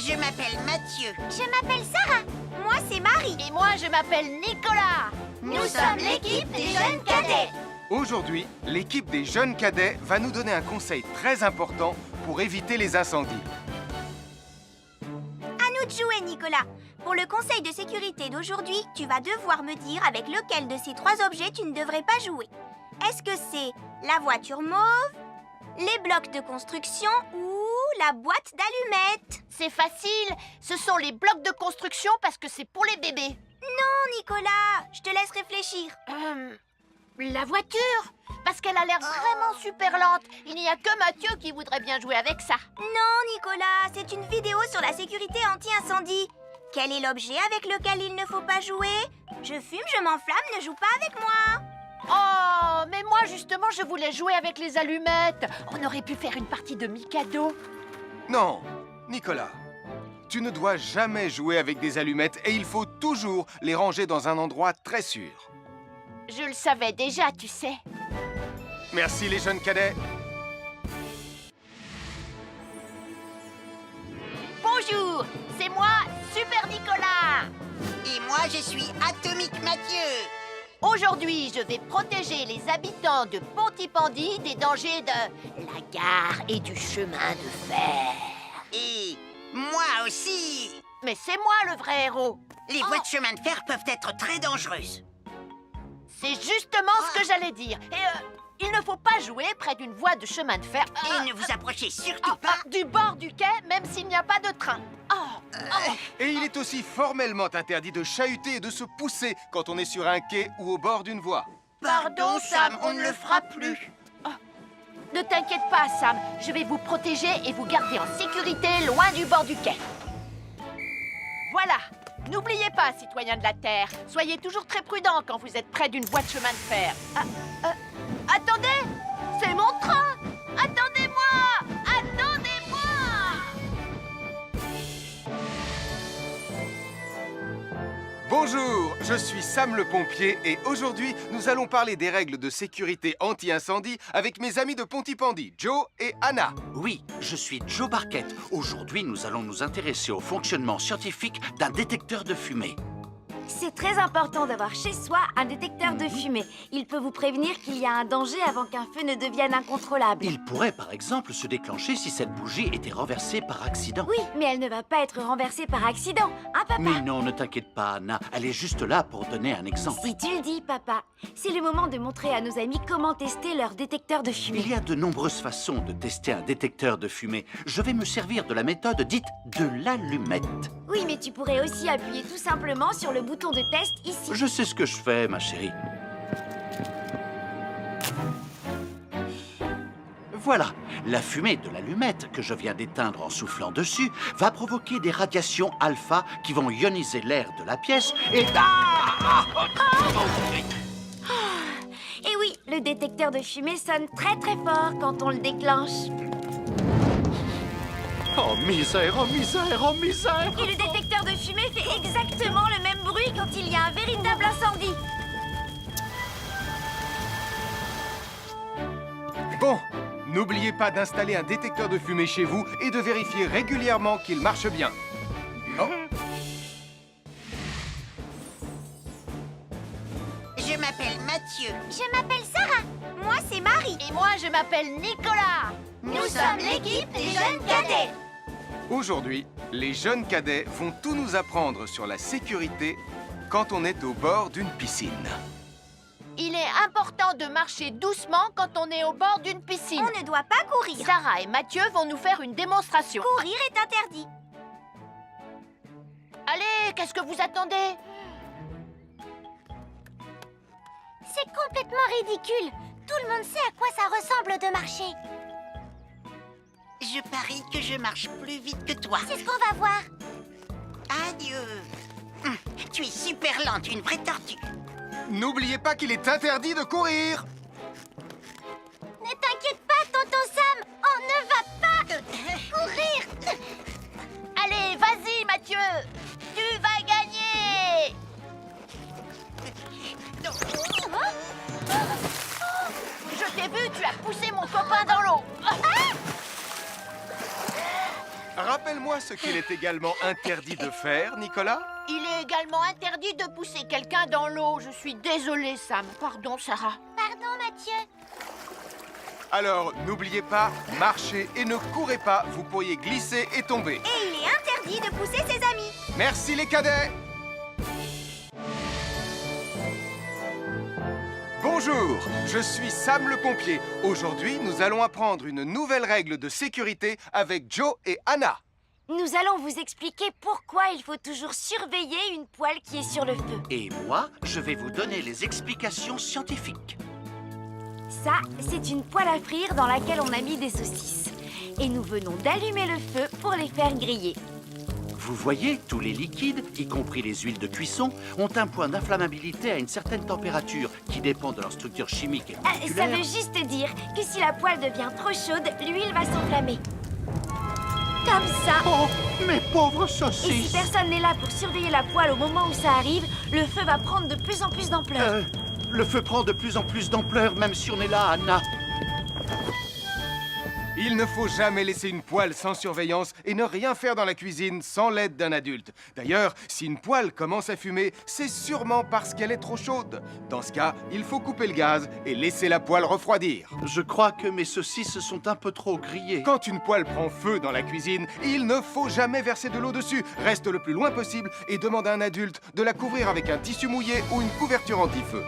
Je m'appelle Mathieu. Je m'appelle Sarah. Moi, c'est Marie. Et moi, je m'appelle Nicolas. Nous sommes l'équipe des jeunes cadets. Aujourd'hui, l'équipe des jeunes cadets va nous donner un conseil très important pour éviter les incendies. À nous de jouer, Nicolas. Pour le conseil de sécurité d'aujourd'hui, tu vas devoir me dire avec lequel de ces 3 objets tu ne devrais pas jouer. Est-ce que c'est la voiture mauve, les blocs de construction ou la boîte d'allumettes? C'est facile. Ce sont les blocs de construction parce que c'est pour les bébés. Non, Nicolas, je te laisse réfléchir. La voiture, parce qu'elle a l'air vraiment super lente. Il n'y a que Mathieu qui voudrait bien jouer avec ça. Non, Nicolas, c'est une vidéo sur la sécurité anti-incendie. Quel est l'objet avec lequel il ne faut pas jouer? Je fume, je m'enflamme, ne joue pas avec moi. Oh, mais moi justement, je voulais jouer avec les allumettes. On aurait pu faire une partie de Mikado. Non, Nicolas, tu ne dois jamais jouer avec des allumettes et il faut toujours les ranger dans un endroit très sûr. Je le savais déjà, tu sais. Merci les jeunes cadets. Bonjour, c'est moi, Super Nicolas. Et moi, je suis Atomique Mathieu. Aujourd'hui, je vais protéger les habitants de Pontypandy des dangers de la gare et du chemin de fer. Et moi aussi. Mais c'est moi le vrai héros. Les voies de chemin de fer peuvent être très dangereuses. C'est justement ce que j'allais dire. Et il ne faut pas jouer près d'une voie de chemin de fer. Et ne vous approchez surtout pas. Du bord du quai, même s'il n'y a pas de train. Et il est aussi formellement interdit de chahuter et de se pousser quand on est sur un quai ou au bord d'une voie. Pardon, Sam, on ne le fera plus. Ne t'inquiète pas, Sam. Je vais vous protéger et vous garder en sécurité loin du bord du quai. Voilà. N'oubliez pas, citoyens de la Terre, soyez toujours très prudents quand vous êtes près d'une voie de chemin de fer. Attendez! C'est mon train! Attendez-moi! Attendez-moi! Bonjour, je suis Sam le pompier et aujourd'hui, nous allons parler des règles de sécurité anti-incendie avec mes amis de Pontypandy, Joe et Anna. Oui, je suis Joe Barquette. Aujourd'hui, nous allons nous intéresser au fonctionnement scientifique d'un détecteur de fumée. C'est très important d'avoir chez soi un détecteur de fumée. Il peut vous prévenir qu'il y a un danger avant qu'un feu ne devienne incontrôlable. Il pourrait, par exemple, se déclencher si cette bougie était renversée par accident. Oui, mais elle ne va pas être renversée par accident, hein, papa? Mais non, ne t'inquiète pas, Anna. Elle est juste là pour donner un exemple. Si tu le dis, papa. C'est le moment de montrer à nos amis comment tester leur détecteur de fumée. Il y a de nombreuses façons de tester un détecteur de fumée. Je vais me servir de la méthode dite de l'allumette. Oui, mais tu pourrais aussi appuyer tout simplement sur le bouton de test ici. Je sais ce que je fais, ma chérie. Voilà, la fumée de l'allumette que je viens d'éteindre en soufflant dessus va provoquer des radiations alpha qui vont ioniser l'air de la pièce et... Et oui, le détecteur de fumée sonne très très fort quand on le déclenche. Oh misère, oh misère, oh misère! Et le détecteur de fumée fait exactement le même bruit quand il y a un véritable incendie. Bon, n'oubliez pas d'installer un détecteur de fumée chez vous et de vérifier régulièrement qu'il marche bien. Oh. Je m'appelle Mathieu. Je m'appelle Sarah. Moi, c'est Marie. Et moi, je m'appelle Nicolas. Nous sommes l'équipe des jeunes cadets. Aujourd'hui, les jeunes cadets vont tout nous apprendre sur la sécurité quand on est au bord d'une piscine. Il est important de marcher doucement quand on est au bord d'une piscine. On ne doit pas courir. Sarah et Mathieu vont nous faire une démonstration. Courir est interdit. Allez, qu'est-ce que vous attendez? C'est complètement ridicule. Tout le monde sait à quoi ça ressemble de marcher. Je parie que je marche plus vite que toi. C'est ce qu'on va voir. Adieu. Tu es super lente, une vraie tortue. N'oubliez pas qu'il est interdit de courir. Ne t'inquiète pas, tonton Sam. On ne va pas courir. Allez, vas-y, Mathieu. Tu vas gagner. Je t'ai vu, tu as poussé mon copain dans l'eau. Rappelle-moi ce qu'il est également interdit de faire, Nicolas. Il est également interdit de pousser quelqu'un dans l'eau. Je suis désolée, Sam. Pardon, Sarah. Pardon, Mathieu. Alors, n'oubliez pas, marchez et ne courez pas, vous pourriez glisser et tomber. Et il est interdit de pousser ses amis. Merci les cadets. Bonjour, je suis Sam le pompier. Aujourd'hui, nous allons apprendre une nouvelle règle de sécurité avec Joe et Anna. Nous allons vous expliquer pourquoi il faut toujours surveiller une poêle qui est sur le feu. Et moi, je vais vous donner les explications scientifiques. Ça, c'est une poêle à frire dans laquelle on a mis des saucisses. Et nous venons d'allumer le feu pour les faire griller. Vous voyez, tous les liquides, y compris les huiles de cuisson, ont un point d'inflammabilité à une certaine température qui dépend de leur structure chimique et Ça moléculaire. veut juste dire que si la poêle devient trop chaude, l'huile va s'enflammer. Comme ça. Oh, mes pauvres Et si saucisses! personne n'est là pour surveiller la poêle au moment où ça arrive, le feu va prendre de plus en plus d'ampleur. Le feu prend de plus en plus d'ampleur, même si on est là, Anna. Il ne faut jamais laisser une poêle sans surveillance et ne rien faire dans la cuisine sans l'aide d'un adulte. D'ailleurs, si une poêle commence à fumer, c'est sûrement parce qu'elle est trop chaude. Dans ce cas, il faut couper le gaz et laisser la poêle refroidir. Je crois que mes saucisses sont un peu trop grillées. Quand une poêle prend feu dans la cuisine, il ne faut jamais verser de l'eau dessus. Reste le plus loin possible et demande à un adulte de la couvrir avec un tissu mouillé ou une couverture anti-feu.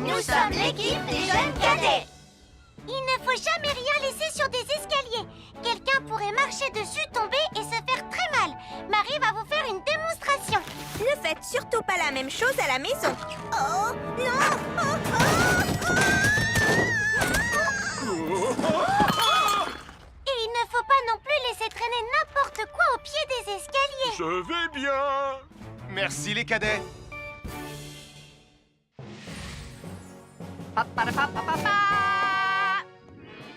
Nous sommes l'équipe des jeunes cadets. Il ne faut jamais rien laisser sur des escaliers. Quelqu'un pourrait marcher dessus, tomber et se faire très mal. Marie va vous faire une démonstration. Ne faites surtout pas la même chose à la maison. Oh, non. Et il ne faut pas non plus laisser traîner n'importe quoi au pied des escaliers. Je vais bien. Merci les cadets.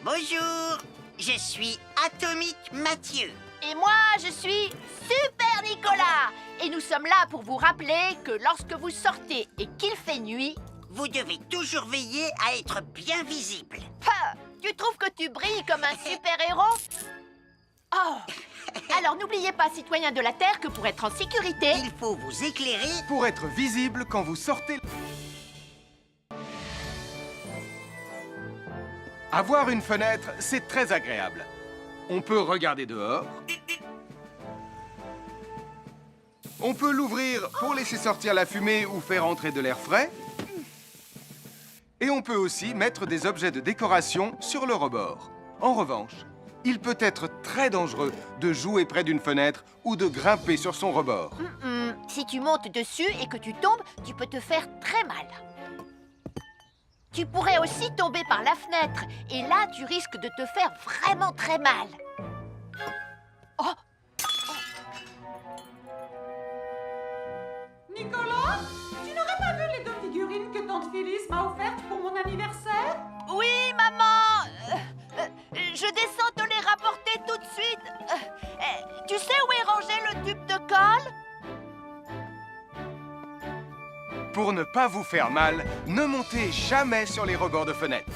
Bonjour, je suis Atomique Mathieu. Et moi, je suis Super Nicolas. Et nous sommes là pour vous rappeler que lorsque vous sortez et qu'il fait nuit... Vous devez toujours veiller à être bien visible. Tu trouves que tu brilles comme un super-héros? Oh! Alors n'oubliez pas, citoyens de la Terre, que pour être en sécurité... Il faut vous éclairer. Pour être visible quand vous sortez... Avoir une fenêtre, c'est très agréable. On peut regarder dehors. On peut l'ouvrir pour laisser sortir la fumée ou faire entrer de l'air frais. Et on peut aussi mettre des objets de décoration sur le rebord. En revanche, il peut être très dangereux de jouer près d'une fenêtre ou de grimper sur son rebord. Si tu montes dessus et que tu tombes, tu peux te faire très mal. Tu pourrais aussi tomber par la fenêtre. Et là, tu risques de te faire vraiment très mal. Oh! Nicolas, tu n'aurais pas vu les 2 figurines que tante Phyllis m'a offertes pour mon anniversaire? Oui, maman! Je descends te les rapporter tout de suite. Tu sais où est rangé le tube de colle? Pour ne pas vous faire mal, ne montez jamais sur les rebords de fenêtres.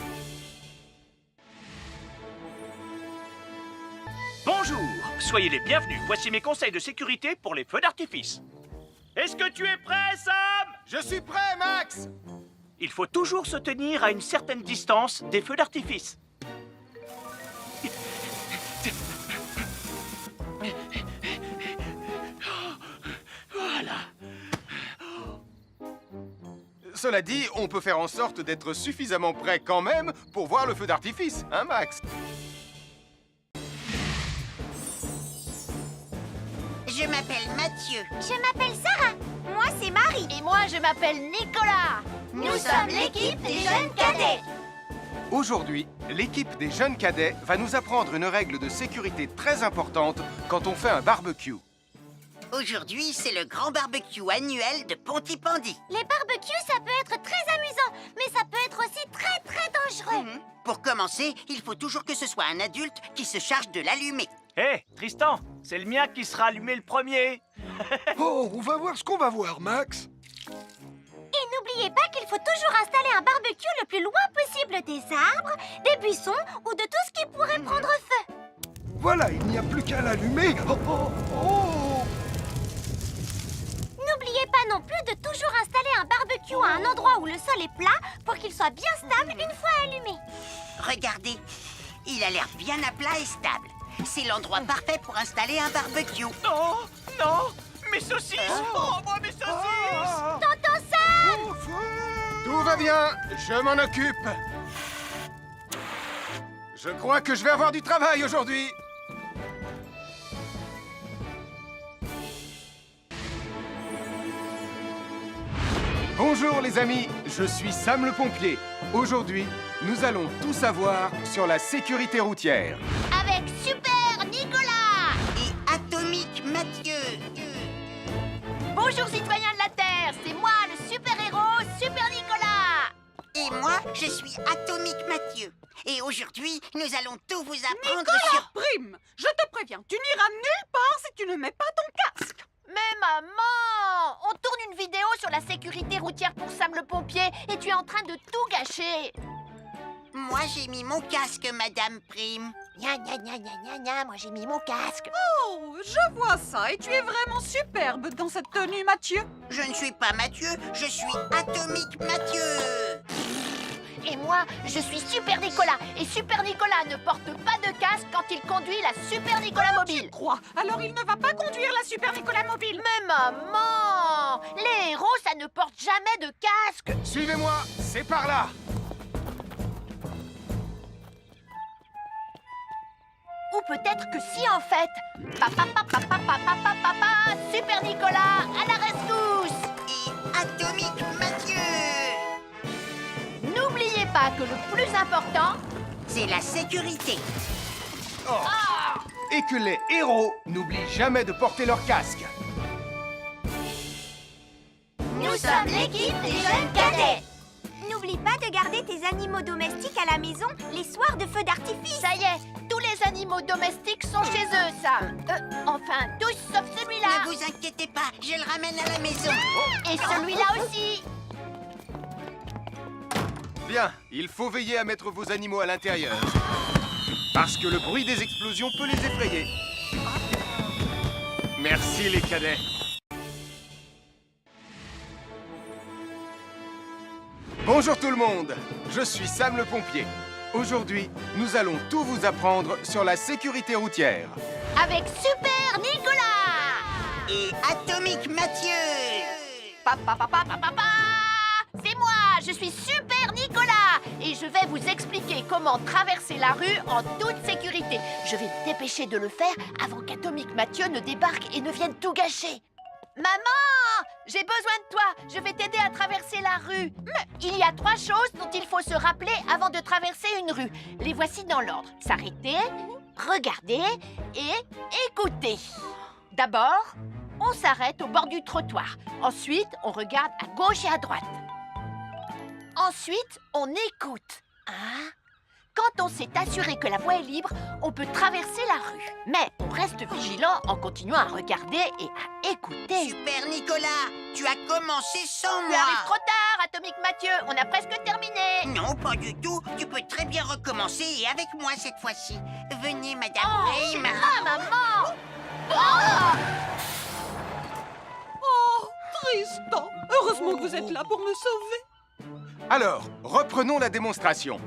Bonjour, soyez les bienvenus. Voici mes conseils de sécurité pour les feux d'artifice. Est-ce que tu es prêt, Sam? Je suis prêt, Max! Il faut toujours se tenir à une certaine distance des feux d'artifice. Voilà. Cela dit, on peut faire en sorte d'être suffisamment prêt quand même pour voir le feu d'artifice, hein, Max? Je m'appelle Mathieu. Je m'appelle Sarah. Moi, c'est Marie. Et moi, je m'appelle Nicolas. Nous sommes l'équipe des jeunes cadets. Aujourd'hui, l'équipe des jeunes cadets va nous apprendre une règle de sécurité très importante quand on fait un barbecue. Aujourd'hui, c'est le grand barbecue annuel de Pontypandy. Les barbecues, ça peut être très amusant, mais ça peut être aussi très, très dangereux. Pour commencer, il faut toujours que ce soit un adulte qui se charge de l'allumer. Hé, Tristan, c'est le mien qui sera allumé le premier. Oh, on va voir ce qu'on va voir, Max. Et n'oubliez pas qu'il faut toujours installer un barbecue le plus loin possible des arbres, des buissons ou de tout ce qui pourrait prendre feu. Voilà, il n'y a plus qu'à l'allumer. Oh, oh, oh. N'oubliez pas non plus de toujours installer un barbecue à un endroit où le sol est plat pour qu'il soit bien stable une fois allumé. Regardez, il a l'air bien à plat et stable. C'est l'endroit parfait pour installer un barbecue. Oh, non! Mes saucisses! Oh, moi, mes saucisses! Tonton Sam! Tout va bien, je m'en occupe. Je crois que je vais avoir du travail aujourd'hui. Bonjour les amis, je suis Sam le pompier. Aujourd'hui, nous allons tout savoir sur la sécurité routière. Avec Super Nicolas! Et Atomique Mathieu. Bonjour citoyens de la Terre, c'est moi le super-héros Super Nicolas. Et moi, je suis Atomique Mathieu. Et aujourd'hui, nous allons tout vous apprendre sur... Prime, je te préviens, tu n'iras nulle part si tu ne mets pas ton casque. Mais maman, on tourne une vidéo sur la sécurité routière pour Sam le pompier et tu es en train de tout gâcher. Moi, j'ai mis mon casque, Madame Prime. Gna gna gna gna gna gna, moi j'ai mis mon casque. Oh, je vois ça et tu es vraiment superbe dans cette tenue, Mathieu. Je ne suis pas Mathieu, je suis Atomique Mathieu. Et moi, je suis Super Nicolas. Et Super Nicolas ne porte pas de casque quand il conduit la Super Nicolas Mobile. Crois, alors il ne va pas conduire la Super Nicolas Mobile. Mais maman, les héros, ça ne porte jamais de casque. Suivez-moi, c'est par là. Ou peut-être que si en fait. Papa, papa, papa, papa, papa, Super Nicolas, à la rescousse. Et Atomique Mathieu. N'oubliez pas que le plus important, C'est la sécurité. Et que les héros n'oublient jamais de porter leur casque. Nous sommes l'équipe des jeunes cadets. N'oublie pas de garder tes animaux domestiques à la maison les soirs de feu d'artifice. ça y est, tous les animaux domestiques sont chez eux, Sam. Enfin, tous sauf celui-là. Ne vous inquiétez pas, je le ramène à la maison. Et celui-là aussi. Bien, il faut veiller à mettre vos animaux à l'intérieur. Parce que le bruit des explosions peut les effrayer. Merci les cadets. Bonjour tout le monde, je suis Sam le pompier. Aujourd'hui, nous allons tout vous apprendre sur la sécurité routière. Avec Super Nicolas. Et Atomique Mathieu. Papa, papa, papa, papa. C'est moi, je suis Super Nicolas. Et je vais vous expliquer comment traverser la rue en toute sécurité. Je vais me dépêcher de le faire avant qu'Atomique Mathieu ne débarque et ne vienne tout gâcher. Maman, j'ai besoin de toi. Je vais t'aider à traverser la rue. Mais il y a 3 choses dont il faut se rappeler avant de traverser une rue. Les voici dans l'ordre. S'arrêter, regarder et écouter. D'abord, on s'arrête au bord du trottoir. Ensuite, on regarde à gauche et à droite. Ensuite, on écoute. Hein? Quand on s'est assuré que la voie est libre, on peut traverser la rue. Mais on reste vigilant en continuant à regarder et à écouter. Super Nicolas, tu as commencé sans Tu moi. arrives trop tard, Atomique Mathieu. On a presque terminé. Non, pas du tout. Tu peux très bien recommencer et avec moi cette fois-ci. Venez, Madame Prime. Ah, maman! Oh! Oh, Tristan, heureusement que vous êtes là pour me sauver. Alors, reprenons la démonstration.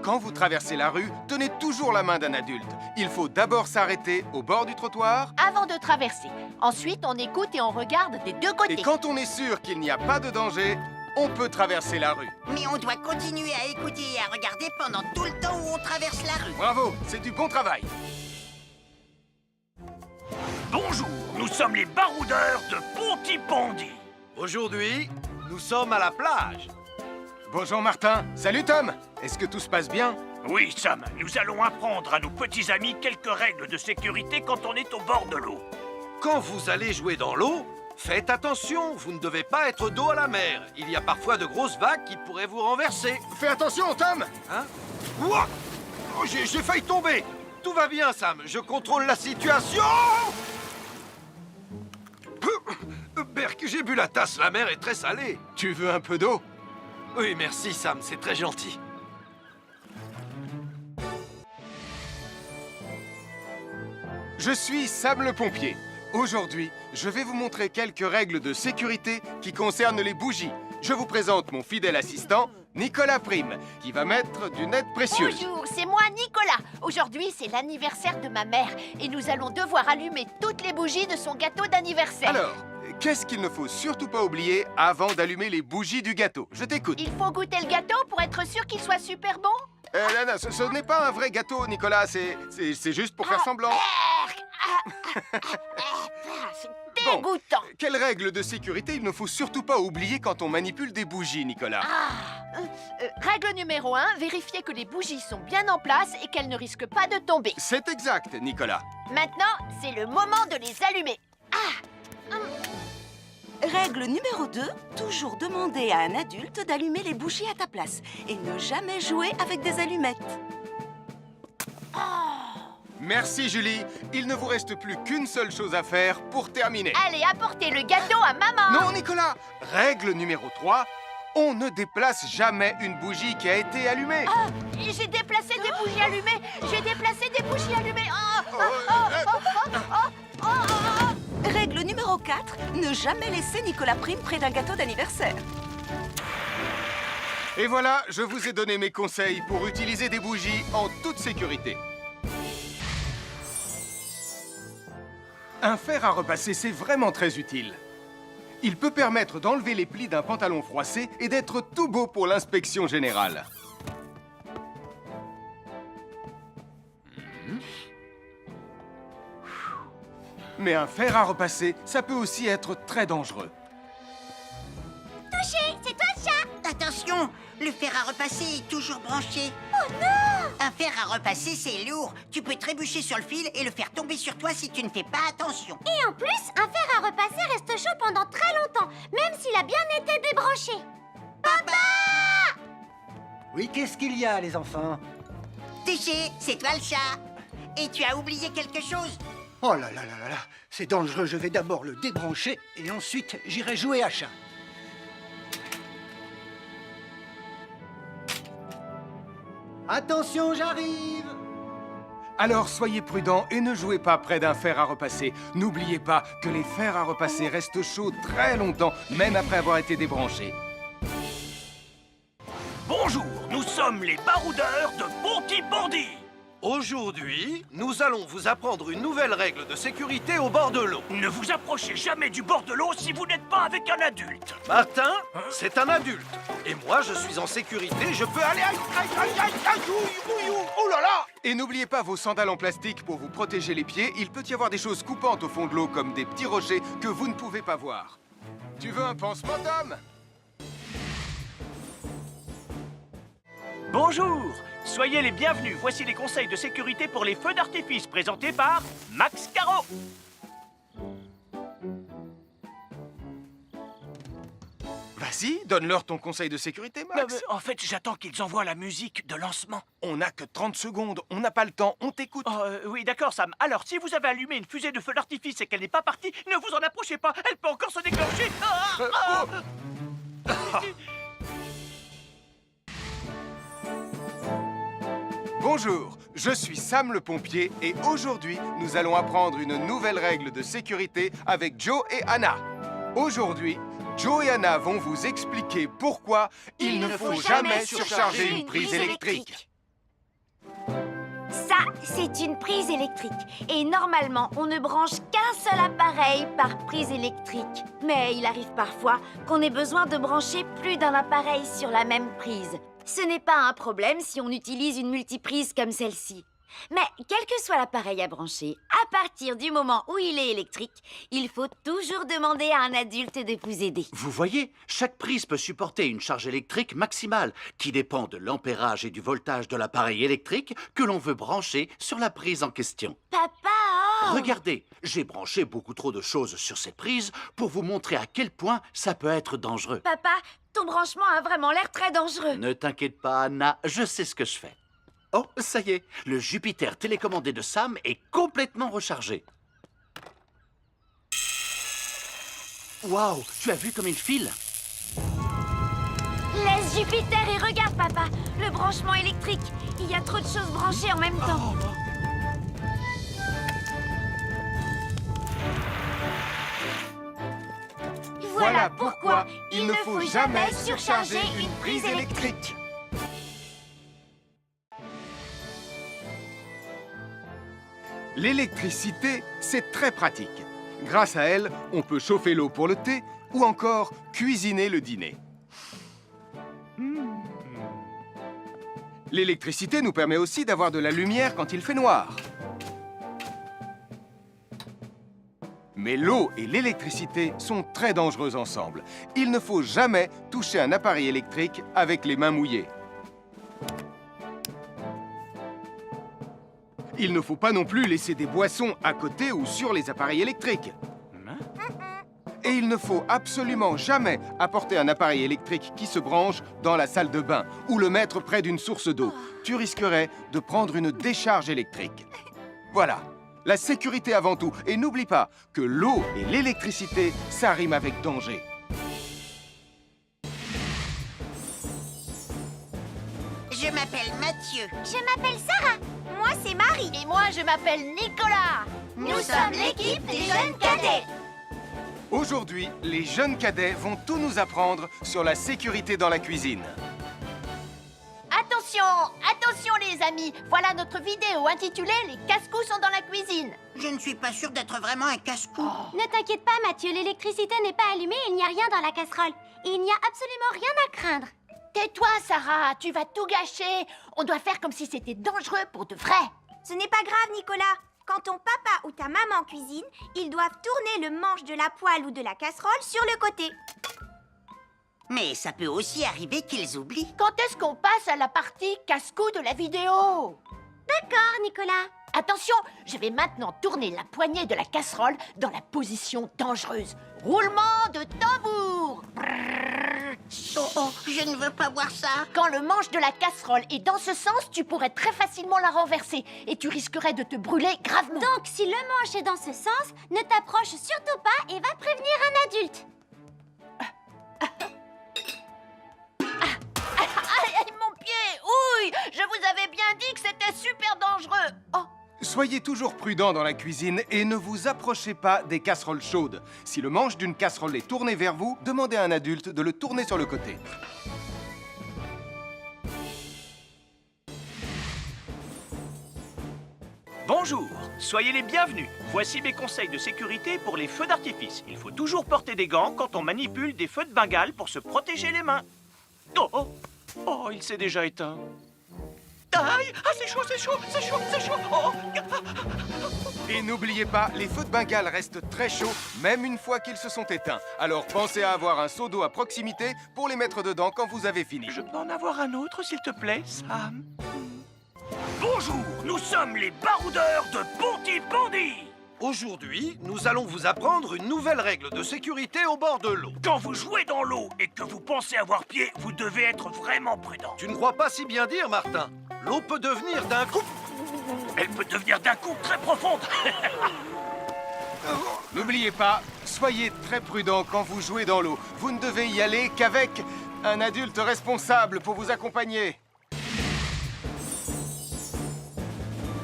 Quand vous traversez la rue, tenez toujours la main d'un adulte. Il faut d'abord s'arrêter au bord du trottoir. Avant de traverser. Ensuite, on écoute et on regarde des deux côtés. Et quand on est sûr qu'il n'y a pas de danger, on peut traverser la rue. Mais on doit continuer à écouter et à regarder pendant tout le temps où on traverse la rue. Bravo, c'est du bon travail. Bonjour, nous sommes les baroudeurs de Pontypandy. Aujourd'hui, nous sommes à la plage. Bonjour Martin. Salut Tom. Est-ce que tout se passe bien? Oui, Sam, nous allons apprendre à nos petits amis quelques règles de sécurité quand on est au bord de l'eau. Quand vous allez jouer dans l'eau, faites attention, vous ne devez pas être dos à la mer. Il y a parfois de grosses vagues qui pourraient vous renverser. Fais attention Tom. Hein? Ouah! Oh, j'ai failli tomber. Tout va bien, Sam, je contrôle la situation. Berk, j'ai bu la tasse, la mer est très salée. Tu veux un peu d'eau? Oui, merci, Sam, c'est très gentil. je suis Sam le pompier. Aujourd'hui, je vais vous montrer quelques règles de sécurité qui concernent les bougies. Je vous présente mon fidèle assistant, Nicolas Prime, qui va mettre d'une aide précieuse. Bonjour, c'est moi Nicolas. Aujourd'hui, c'est l'anniversaire de ma mère et nous allons devoir allumer toutes les bougies de son gâteau d'anniversaire. Alors, qu'est-ce qu'il ne faut surtout pas oublier avant d'allumer les bougies du gâteau? Je t'écoute. Il faut goûter le gâteau pour être sûr qu'il soit super bon. Non, ce n'est pas un vrai gâteau, Nicolas. C'est juste pour faire semblant. C'est dégoûtant. Quelles règles de sécurité il ne faut surtout pas oublier quand on manipule des bougies, Nicolas? Règle numéro 1, vérifier que les bougies sont bien en place et qu'elles ne risquent pas de tomber. C'est exact, Nicolas. Maintenant, c'est le moment de les allumer. Règle numéro 2, toujours demander à un adulte d'allumer les bougies à ta place et ne jamais jouer avec des allumettes. Merci, Julie. Il ne vous reste plus qu'une seule chose à faire pour terminer. Allez, apportez le gâteau à maman. Non, Nicolas. Règle numéro 3, on ne déplace jamais une bougie qui a été allumée. J'ai déplacé des bougies allumées. J'ai déplacé des bougies allumées. Règle numéro 4, ne jamais laisser Nicolas Prime près d'un gâteau d'anniversaire. Et voilà, je vous ai donné mes conseils pour utiliser des bougies en toute sécurité. Un fer à repasser, c'est vraiment très utile. Il peut permettre d'enlever les plis d'un pantalon froissé et d'être tout beau pour l'inspection générale. Mais un fer à repasser, ça peut aussi être très dangereux. Touché, c'est toi le chat. Attention, le fer à repasser est toujours branché. Oh non! Un fer à repasser, c'est lourd. Tu peux trébucher sur le fil et le faire tomber sur toi si tu ne fais pas attention. Et en plus, un fer à repasser reste chaud pendant très longtemps, même s'il a bien été débranché. Papa! Oui, qu'est-ce qu'il y a, les enfants? Touché, c'est toi le chat. Et tu as oublié quelque chose? Oh là là là là là, c'est dangereux, je vais d'abord le débrancher et ensuite j'irai jouer à chat. Attention, j'arrive! Alors soyez prudents et ne jouez pas près d'un fer à repasser. N'oubliez pas que les fers à repasser restent chauds très longtemps, même après avoir été débranchés. Bonjour, nous sommes les baroudeurs de Bonty-Bordy. Aujourd'hui, nous allons vous apprendre une nouvelle règle de sécurité au bord de l'eau. Ne vous approchez jamais du bord de l'eau si vous n'êtes pas avec un adulte. Martin, c'est un adulte. Et moi, je suis en sécurité, je peux aller... Aïe, aïe, aïe, aïe, aïe, ouïe, ouïe, oh là là! Et n'oubliez pas vos sandales en plastique pour vous protéger les pieds. Il peut y avoir des choses coupantes au fond de l'eau, comme des petits rochers que vous ne pouvez pas voir. Tu veux un pansement, Tom? Bonjour, soyez les bienvenus. Voici les conseils de sécurité pour les feux d'artifice présentés par Max Caro. Vas-y, donne-leur ton conseil de sécurité, Max. En fait, j'attends qu'ils envoient la musique de lancement. On n'a que 30 secondes, on n'a pas le temps, on t'écoute. Oui, d'accord, Sam. Alors, si vous avez allumé une fusée de feu d'artifice et qu'elle n'est pas partie, ne vous en approchez pas. Elle peut encore se déclencher. Bonjour, je suis Sam le pompier et aujourd'hui, nous allons apprendre une nouvelle règle de sécurité avec Joe et Anna. Aujourd'hui, Joe et Anna vont vous expliquer pourquoi il ne faut jamais surcharger une prise électrique. Ça, c'est une prise électrique. Et normalement, on ne branche qu'un seul appareil par prise électrique. Mais il arrive parfois qu'on ait besoin de brancher plus d'un appareil sur la même prise. Ce n'est pas un problème si on utilise une multiprise comme celle-ci. Mais quel que soit l'appareil à brancher, à partir du moment où il est électrique, il faut toujours demander à un adulte de vous aider. Vous voyez, chaque prise peut supporter une charge électrique maximale qui dépend de l'ampérage et du voltage de l'appareil électrique que l'on veut brancher sur la prise en question. Papa! Regardez, j'ai branché beaucoup trop de choses sur cette prise pour vous montrer à quel point ça peut être dangereux. Papa, ton branchement a vraiment l'air très dangereux. Ne t'inquiète pas, Anna, je sais ce que je fais. Oh, ça y est, le Jupiter télécommandé de Sam est complètement rechargé. Waouh, tu as vu comme il file? Laisse Jupiter et regarde, papa. Le branchement électrique. Il y a trop de choses branchées en même temps. Voilà pourquoi il ne faut jamais surcharger une prise électrique. L'électricité, c'est très pratique. Grâce à elle, on peut chauffer l'eau pour le thé ou encore cuisiner le dîner. L'électricité nous permet aussi d'avoir de la lumière quand il fait noir. Mais l'eau et l'électricité sont très dangereux ensemble. Il ne faut jamais toucher un appareil électrique avec les mains mouillées. Il ne faut pas non plus laisser des boissons à côté ou sur les appareils électriques. Et il ne faut absolument jamais apporter un appareil électrique qui se branche dans la salle de bain ou le mettre près d'une source d'eau. Tu risquerais de prendre une décharge électrique. Voilà, la sécurité avant tout. Et n'oublie pas que l'eau et l'électricité, ça rime avec danger. Je m'appelle Mathieu. Je m'appelle Sarah. Moi, c'est Marie. Et moi, je m'appelle Nicolas. Nous sommes l'équipe des jeunes cadets. Aujourd'hui, les jeunes cadets vont tout nous apprendre sur la sécurité dans la cuisine. Attention, attention les amis. Voilà notre vidéo intitulée « Les casse-cou sont dans la cuisine ». Je ne suis pas sûre d'être vraiment un casse-cou. Ne t'inquiète pas, Mathieu. L'électricité n'est pas allumée et il n'y a rien dans la casserole. Il n'y a absolument rien à craindre. Tais-toi, Sarah, tu vas tout gâcher. On doit faire comme si c'était dangereux pour de vrai. Ce n'est pas grave, Nicolas. Quand ton papa ou ta maman cuisine, ils doivent tourner le manche de la poêle ou de la casserole sur le côté. Mais ça peut aussi arriver qu'ils oublient. Quand est-ce qu'on passe à la partie casse-cou de la vidéo? D'accord, Nicolas. Attention, je vais maintenant tourner la poignée de la casserole dans la position dangereuse. Roulement de tambour. Oh, je ne veux pas voir ça. Quand le manche de la casserole est dans ce sens, tu pourrais très facilement la renverser et tu risquerais de te brûler gravement. Donc, si le manche est dans ce sens, ne t'approche surtout pas et va prévenir un adulte. Aïe, mon pied! Ouille! Je vous avais bien dit que c'était super dangereux. Oh! Soyez toujours prudents dans la cuisine et ne vous approchez pas des casseroles chaudes. Si le manche d'une casserole est tourné vers vous, demandez à un adulte de le tourner sur le côté. Bonjour, soyez les bienvenus. Voici mes conseils de sécurité pour les feux d'artifice. Il faut toujours porter des gants quand on manipule des feux de Bengale pour se protéger les mains. Oh, oh, oh, il s'est déjà éteint. Aïe, ah, c'est chaud, c'est chaud, c'est chaud, c'est chaud. Oh. Et n'oubliez pas, les feux de Bengale restent très chauds, même une fois qu'ils se sont éteints. Alors pensez à avoir un seau d'eau à proximité pour les mettre dedans quand vous avez fini. Je peux en avoir un autre, s'il te plaît, Sam? Bonjour, nous sommes les baroudeurs de Pontypandy. Aujourd'hui, nous allons vous apprendre une nouvelle règle de sécurité au bord de l'eau. Quand vous jouez dans l'eau et que vous pensez avoir pied, vous devez être vraiment prudent. Tu ne crois pas si bien dire, Martin? L'eau peut devenir d'un coup... Elle peut devenir d'un coup très profonde. N'oubliez pas, soyez très prudents quand vous jouez dans l'eau. Vous ne devez y aller qu'avec un adulte responsable pour vous accompagner.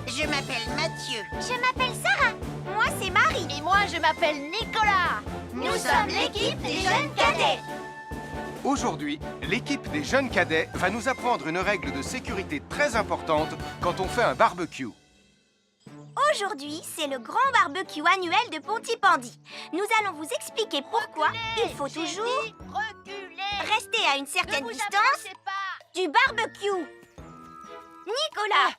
Je m'appelle Mathieu. Je m'appelle Sarah. Moi, c'est Marie. Et moi, je m'appelle Nicolas. Nous sommes l'équipe des jeunes cadets. Aujourd'hui, l'équipe des jeunes cadets va nous apprendre une règle de sécurité très importante quand on fait un barbecue. Aujourd'hui, c'est le grand barbecue annuel de Pontypandy. Nous allons vous expliquer pourquoi il faut toujours rester à une certaine distance du barbecue. Nicolas,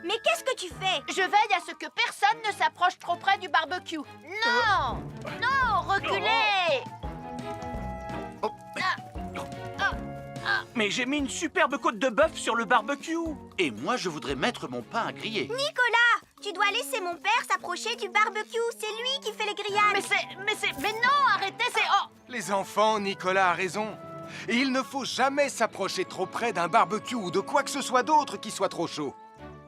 mais qu'est-ce que tu fais? Je veille à ce que personne ne s'approche trop près du barbecue. Non! Non, reculez! Mais j'ai mis une superbe côte de bœuf sur le barbecue. Et moi, je voudrais mettre mon pain à griller. Nicolas, tu dois laisser mon père s'approcher du barbecue. C'est lui qui fait les grillades. Mais non, arrêtez, c'est... Oh! Les enfants, Nicolas a raison. Et il ne faut jamais s'approcher trop près d'un barbecue ou de quoi que ce soit d'autre qui soit trop chaud.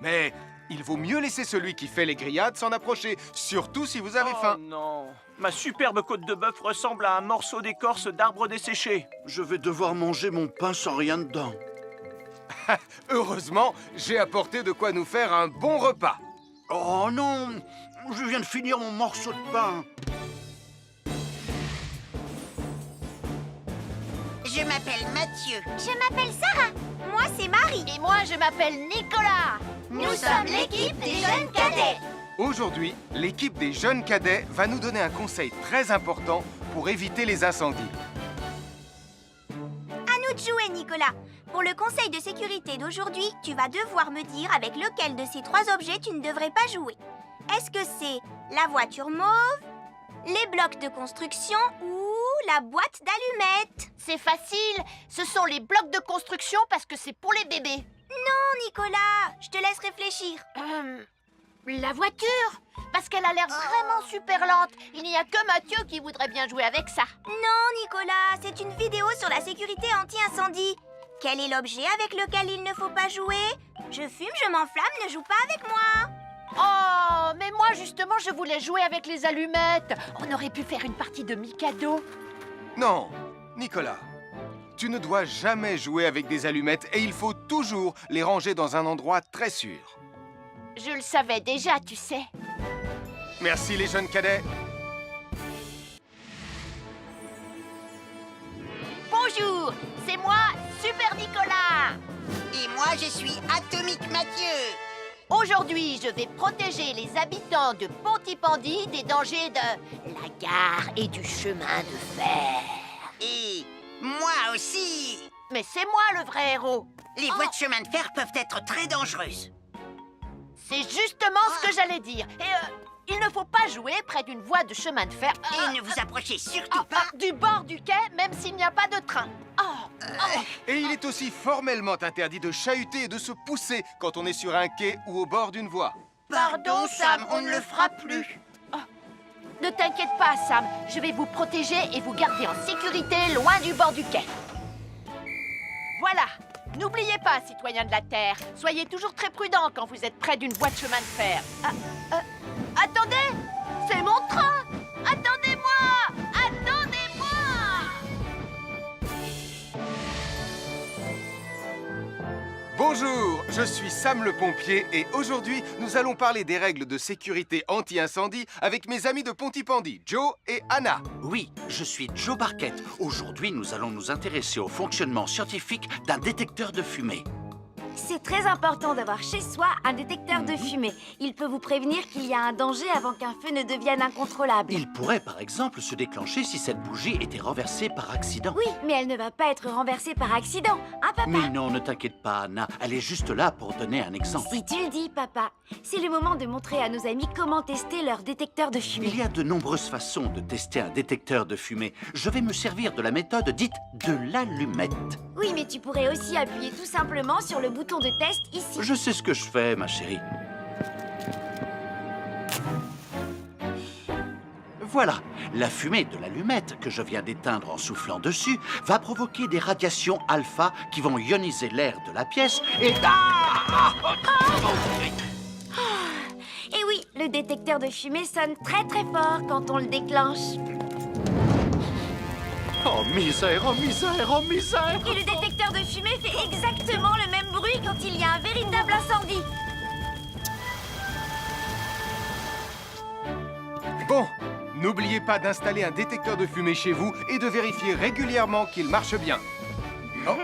Mais il vaut mieux laisser celui qui fait les grillades s'en approcher, surtout si vous avez faim. Oh non, ma superbe côte de bœuf ressemble à un morceau d'écorce d'arbre desséché. Je vais devoir manger mon pain sans rien dedans. Heureusement, j'ai apporté de quoi nous faire un bon repas. Oh non, je viens de finir mon morceau de pain. Je m'appelle Mathieu. Je m'appelle Sarah. Moi, c'est Marie. Et moi, je m'appelle Nicolas. Nous sommes l'équipe des jeunes cadets. Aujourd'hui, l'équipe des jeunes cadets va nous donner un conseil très important pour éviter les incendies. À nous de jouer, Nicolas. Pour le conseil de sécurité d'aujourd'hui, tu vas devoir me dire avec lequel de ces 3 objets tu ne devrais pas jouer. Est-ce que c'est la voiture mauve, les blocs de construction ou la boîte d'allumettes? C'est facile. Ce sont les blocs de construction parce que c'est pour les bébés. Non, Nicolas, je te laisse réfléchir. La voiture, parce qu'elle a l'air vraiment super lente. Il n'y a que Mathieu qui voudrait bien jouer avec ça. Non, Nicolas, c'est une vidéo sur la sécurité anti-incendie. Quel est l'objet avec lequel il ne faut pas jouer? Je fume, je m'enflamme, ne joue pas avec moi. Oh, mais moi justement, je voulais jouer avec les allumettes. On aurait pu faire une partie de Mikado. Non, Nicolas, tu ne dois jamais jouer avec des allumettes et il faut toujours les ranger dans un endroit très sûr. Je le savais déjà, tu sais. Merci les jeunes cadets. Bonjour, c'est moi, Super Nicolas. Et moi, je suis Atomique Mathieu. Aujourd'hui, je vais protéger les habitants de Pontypandy des dangers de la gare et du chemin de fer. Et moi aussi. Mais c'est moi le vrai héros. Les voies de chemin de fer peuvent être très dangereuses. C'est justement ce que j'allais dire. Et il ne faut pas jouer près d'une voie de chemin de fer. Et ne vous approchez surtout pas Du bord du quai, même s'il n'y a pas de train. Et il est aussi formellement interdit de chahuter et de se pousser quand on est sur un quai ou au bord d'une voie. Pardon, Sam, on ne le fera plus. Ne t'inquiète pas, Sam. Je vais vous protéger et vous garder en sécurité loin du bord du quai. Voilà. N'oubliez pas, citoyens de la Terre, soyez toujours très prudents quand vous êtes près d'une voie de chemin de fer. Attendez! C'est mon train! Attendez-moi! Attendez-moi! Bonjour, je suis Sam le pompier et aujourd'hui, nous allons parler des règles de sécurité anti-incendie avec mes amis de Pontypandy, Joe et Anna. Oui, je suis Joe Barquette. Aujourd'hui, nous allons nous intéresser au fonctionnement scientifique d'un détecteur de fumée. C'est très important d'avoir chez soi un détecteur de fumée. Il peut vous prévenir qu'il y a un danger avant qu'un feu ne devienne incontrôlable. Il pourrait, par exemple, se déclencher si cette bougie était renversée par accident. Oui, mais elle ne va pas être renversée par accident, hein, papa? Mais non, ne t'inquiète pas, Anna. Elle est juste là pour donner un exemple. Si tu le dis, papa. C'est le moment de montrer à nos amis comment tester leur détecteur de fumée. Il y a de nombreuses façons de tester un détecteur de fumée. Je vais me servir de la méthode dite de l'allumette. Oui, mais tu pourrais aussi appuyer tout simplement sur le bouton de test ici. Je sais ce que je fais, ma chérie. Voilà, la fumée de l'allumette que je viens d'éteindre en soufflant dessus va provoquer des radiations alpha qui vont ioniser l'air de la pièce et... Et oui, le détecteur de fumée sonne très très fort quand on le déclenche. Oh misère, oh misère, oh misère! Et le détecteur de fumée fait exactement le même bruit quand il y a un véritable incendie. Bon, n'oubliez pas d'installer un détecteur de fumée chez vous et de vérifier régulièrement qu'il marche bien. Oh.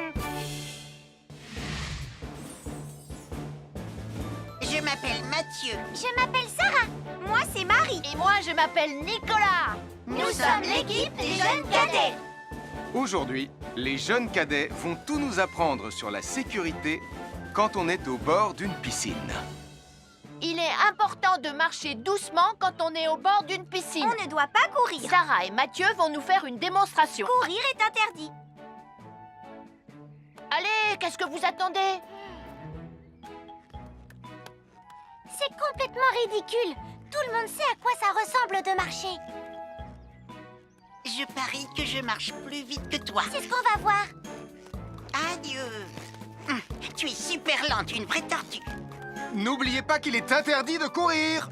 Je m'appelle Mathieu. Je m'appelle Sarah. Moi, c'est Marie. Et moi, je m'appelle Nicolas. Nous sommes l'équipe des jeunes cadets. Aujourd'hui, les jeunes cadets vont tout nous apprendre sur la sécurité quand on est au bord d'une piscine. Il est important de marcher doucement quand on est au bord d'une piscine. On ne doit pas courir. Sarah et Mathieu vont nous faire une démonstration. Courir est interdit. Allez, qu'est-ce que vous attendez? C'est complètement ridicule. Tout le monde sait à quoi ça ressemble de marcher. Je parie que je marche plus vite que toi. C'est ce qu'on va voir. Adieu. Tu es super lente, une vraie tortue. N'oubliez pas qu'il est interdit de courir.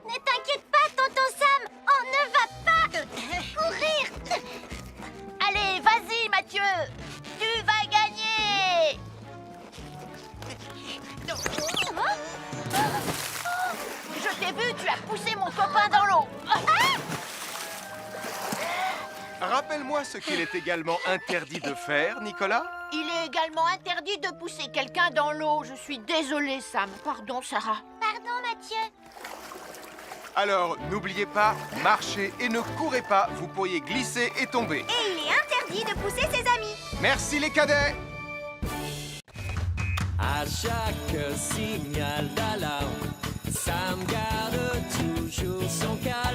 Ne t'inquiète pas, tonton Sam. On ne va pas courir. Allez, vas-y, Mathieu. Tu vas gagner. Je t'ai vu, tu as poussé mon copain dans l'eau. Rappelle-moi ce qu'il est également interdit de faire, Nicolas. Il est également interdit de pousser quelqu'un dans l'eau. Je suis désolée, Sam. Pardon, Sarah. Pardon, Mathieu. Alors, n'oubliez pas, marchez et ne courez pas, vous pourriez glisser et tomber. Et il est interdit de pousser ses amis. Merci les cadets. À chaque signal d'alarme, Sam garde toujours son calme.